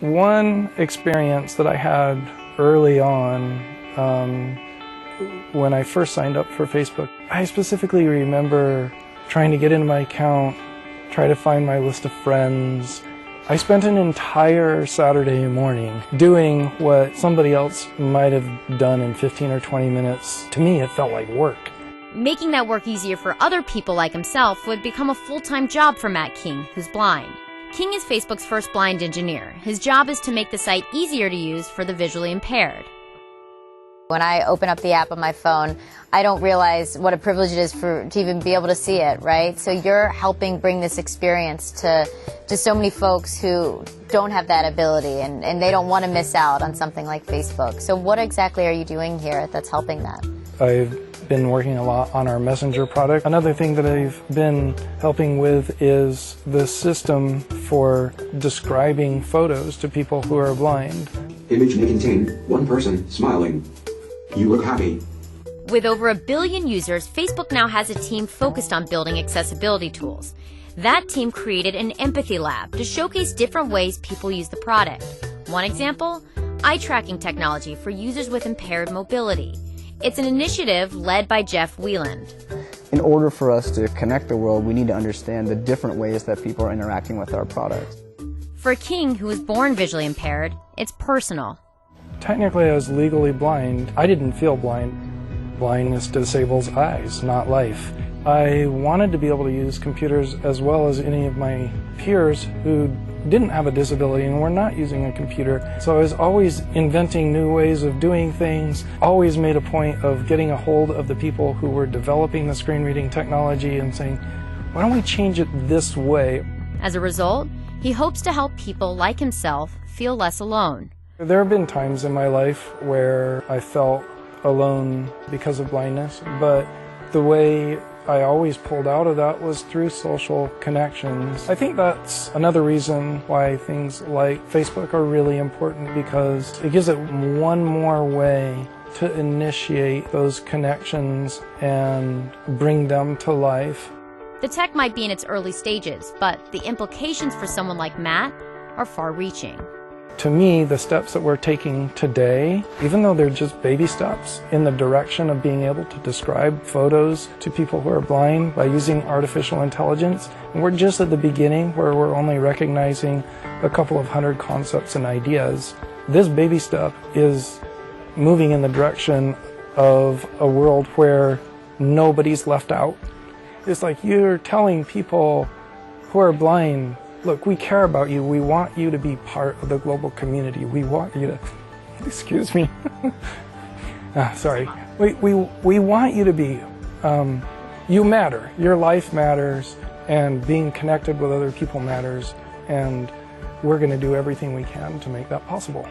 One experience that I had early on when I first signed up for Facebook, I specifically remember trying to get into my account, try to find my list of friends. I spent an entire Saturday morning doing what somebody else might have done in 15 or 20 minutes. To me, it felt like work. Making that work easier for other people like himself would become a full-time job for Matt King, who's blind. King is Facebook's first blind engineer. His job is to make the site easier to use for the visually impaired. When I open up the app on my phone, I don't realize what a privilege it is to even be able to see it, right? So you're helping bring this experience to so many folks who don't have that ability and they don't want to miss out on something like Facebook. So what exactly are you doing here that's helping that? I've been working a lot on our Messenger product. Another thing that I've been helping with is the system for describing photos to people who are blind. Image may contain one person smiling. You look happy. With over 1 billion users, Facebook now has a team focused on building accessibility tools. That team created an empathy lab to showcase different ways people use the product. One example, eye tracking technology for users with impaired mobility. It's an initiative led by Jeff Wieland. In order for us to connect the world, we need to understand the different ways that people are interacting with our product. For King, who was born visually impaired, it's personal. Technically, I was legally blind. I didn't feel blind. Blindness disables eyes, not life. I wanted to be able to use computers as well as any of my peers who didn't have a disability and were not using a computer. So I was always inventing new ways of doing things, always made a point of getting a hold of the people who were developing the screen reading technology and saying, why don't we change it this way? As a result, he hopes to help people like himself feel less alone. There have been times in my life where I felt alone because of blindness, but the way I always pulled out of that was through social connections. I think that's another reason why things like Facebook are really important, because it gives it one more way to initiate those connections and bring them to life. The tech might be in its early stages, but the implications for someone like Matt are far-reaching. To me, the steps that we're taking today, even though they're just baby steps in the direction of being able to describe photos to people who are blind by using artificial intelligence, and we're just at the beginning where we're only recognizing a couple of hundred concepts and ideas. This baby step is moving in the direction of a world where nobody's left out. It's like you're telling people who are blind, look, we care about you. We want you to be part of the global community. We want you to, excuse me. Sorry. We want you to be, you matter. Your life matters, and being connected with other people matters, and we're going to do everything we can to make that possible.